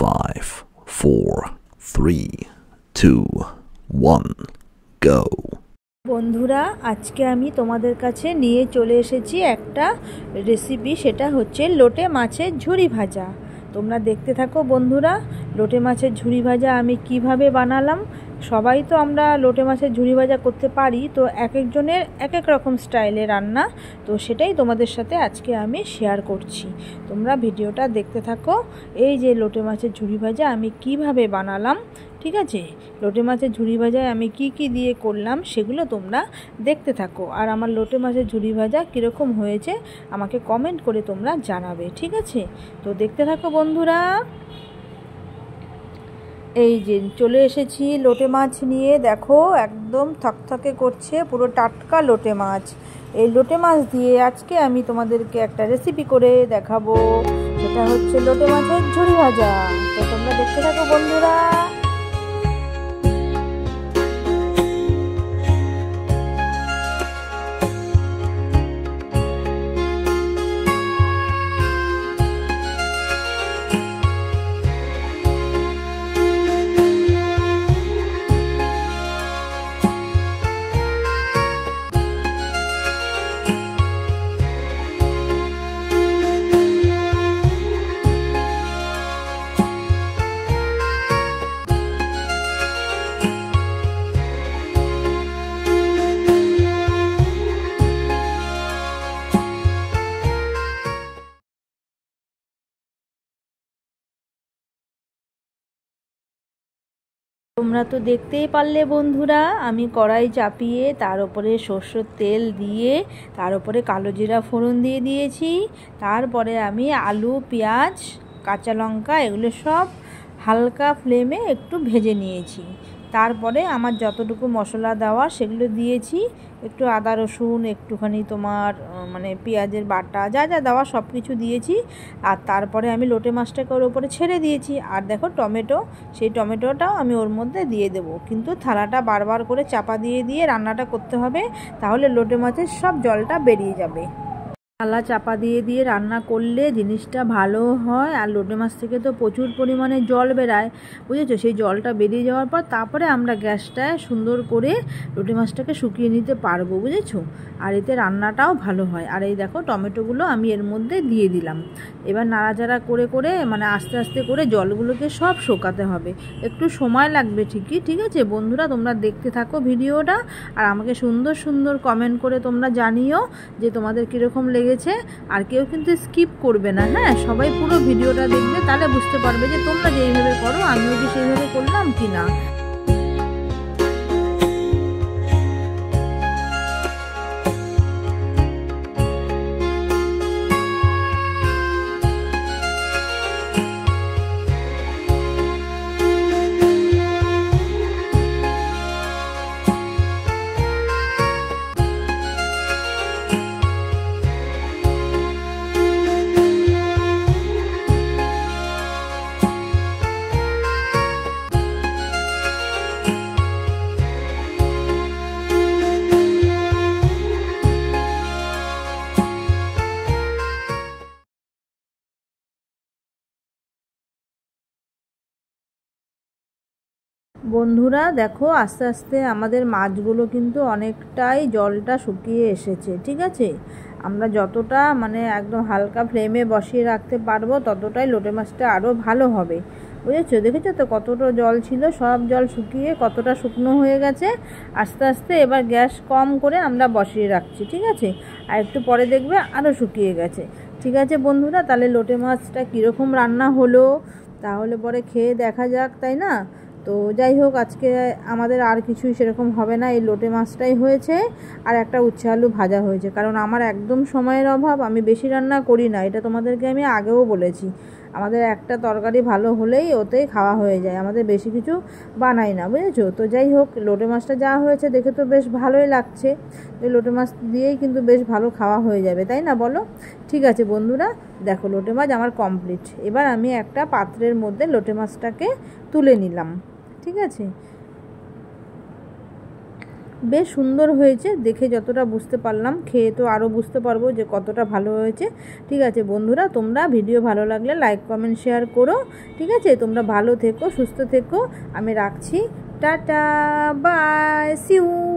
5, 4, 3, 2, 1, go. বন্ধুরা, আজকে আমি তোমাদের কাছে নিয়ে চলে এসেছি একটা রেসিপি। সেটা হচ্ছে লোটে মাছের ঝুরি ভাজা। তোমরা দেখতে থাকো বন্ধুরা, লোটে মাছের ঝুরি ভাজা আমি কিভাবে বানালাম। সবাই তো আমরা লোটে মাছের ঝুরি ভাজা করতে পারি, তো এক একজনের এক এক রকম স্টাইলে রান্না, তো সেটাই তোমাদের সাথে আজকে আমি শেয়ার করছি। তোমরা ভিডিওটা দেখতে থাকো। এই যে লোটে মাছের ঝুরি ভাজা আমি কিভাবে বানালাম, ঠিক আছে, লোটে মাছের ঝুরি ভাজায় আমি কি কি দিয়ে করলাম সেগুলো তোমরা দেখতে থাকো। আর আমার লোটে মাছের ঝুরি ভাজা কীরকম হয়েছে আমাকে কমেন্ট করে তোমরা জানাবে, ঠিক আছে। তো দেখতে থাকো বন্ধুরা। এই যে চলে এসেছি লোটে মাছ নিয়ে, দেখো একদম থকথকে করছে, পুরো টাটকা লোটে মাছ। এই লোটে মাছ দিয়ে আজকে আমি তোমাদেরকে একটা রেসিপি করে দেখাবো, সেটা হচ্ছে লোটে মাছের ঝুরি ভাজা। তো তোমরা দেখতে থাকো বন্ধুরা। তোমরা তো দেখতেই পারলে বন্ধুরা, আমি কড়াই চাপিয়ে তার উপরে সরষের তেল দিয়ে তার উপরে কালো জিরা ফোড়ন দিয়ে দিয়েছি। তারপরে আমি আলু, পেঁয়াজ, কাঁচা লঙ্কা এগুলো সব হালকা ফ্লেমে একটু ভেজে নিয়েছি। তারপরে আমার যতটুকু মশলা দেওয়ার সেগুলো দিয়েছি, একটু আদা রসুন, একটুখানি তোমার মানে পেঁয়াজের বাটা, যা যা দেওয়া সব কিছু দিয়েছি। আর তারপরে আমি লোটে মাছটাকে ওর উপরে ছেড়ে দিয়েছি। আর দেখো টমেটো, সেই টমেটোটাও আমি ওর মধ্যে দিয়ে দেবো, কিন্তু থালাটা বারবার করে চাপা দিয়ে দিয়ে রান্নাটা করতে হবে, তাহলে লোটে মাছের সব জলটা বেরিয়ে যাবে। থালা চাপা দিয়ে দিয়ে রান্না করলে জিনিসটা ভালো হয়। আর লোটে মাছ থেকে তো প্রচুর পরিমাণে জল বেরায়, বুঝেছো। সেই জলটা বেরিয়ে যাওয়ার পর তারপরে আমরা গ্যাসটায় সুন্দর করে লোটে মাছটাকে শুকিয়ে নিতে পারবো, বুঝেছো। আর এতে রান্নাটাও ভালো হয়। আর এই দেখো টমেটোগুলো আমি এর মধ্যে দিয়ে দিলাম। এবার নাড়াচাড়া করে করে মানে আস্তে আস্তে করে জলগুলোকে সব শোকাতে হবে, একটু সময় লাগবে ঠিকই, ঠিক আছে বন্ধুরা। তোমরা দেখতে থাকো ভিডিওটা, আর আমাকে সুন্দর সুন্দর কমেন্ট করে তোমরা জানিও যে তোমাদের কীরকম লেগেছে। আর কেউ কিন্তু স্কিপ করবে না, হ্যাঁ, সবাই পুরো ভিডিওটা দেখবে, তাহলে বুঝতে পারবে যে তোমরা যেইভাবে করো আমিও কি সেইভাবে করলাম কি না। বন্ধুরা দেখো, আস্তে আস্তে আমাদের মাছগুলো কিন্তু অনেকটাই জলটা শুকিয়ে এসেছে, ঠিক আছে। আমরা যতটা মানে একদম হালকা ফ্লেমে বসিয়ে রাখতে পারবো ততটাই লোটে মাছটা আরও ভালো হবে, বুঝেছো। দেখেছো তো কতটা জল ছিল, সব জল শুকিয়ে কতটা শুকনো হয়ে গেছে। আস্তে আস্তে এবার গ্যাস কম করে আমরা বসিয়ে রাখছি, ঠিক আছে। আর একটু পরে দেখবে আরও শুকিয়ে গেছে, ঠিক আছে বন্ধুরা। তাহলে লোটে মাছটা কীরকম রান্না হলো তাহলে পরে খেয়ে দেখা যাক, তাই না। তো যাই হোক, আজকে আমাদের আর কিছুই সেরকম হবে না, এই লোটে মাছটাই হয়েছে আর একটা উচ্ছে আলু ভাজা হয়েছে। কারণ আমার একদম সময়ের অভাব, আমি বেশি রান্না করি না, এটা তোমাদেরকে আমি আগেও বলেছি। আমাদের একটা তরকারি ভালো হলেই ওতেই খাওয়া হয়ে যায়, আমাদের বেশি কিছু বানাই না, বুঝেছো। তো যাই হোক, লোটে মাছটা যা হয়েছে দেখে তো বেশ ভালোই লাগছে। এই লোটে মাছ দিয়েই কিন্তু বেশ ভালো খাওয়া হয়ে যাবে, তাই না বলো। ঠিক আছে বন্ধুরা, দেখো লোটে মাছ আমার কমপ্লিট। এবার আমি একটা পাত্রের মধ্যে লোটে মাছটাকে তুলে নিলাম, ঠিক আছে। বেশ সুন্দর হয়েছে, দেখে যতটা বুঝতে পারলাম, খেয়ে তো আরও বুঝতে পারবো যে কতটা ভালো হয়েছে। ঠিক আছে বন্ধুরা, তোমরা ভিডিও ভালো লাগলে লাইক কমেন্ট শেয়ার করো। ঠিক আছে, তোমরা ভালো থেকো, সুস্থ থেকো। আমি রাখছি, টাটা, বাই, সি ইউ।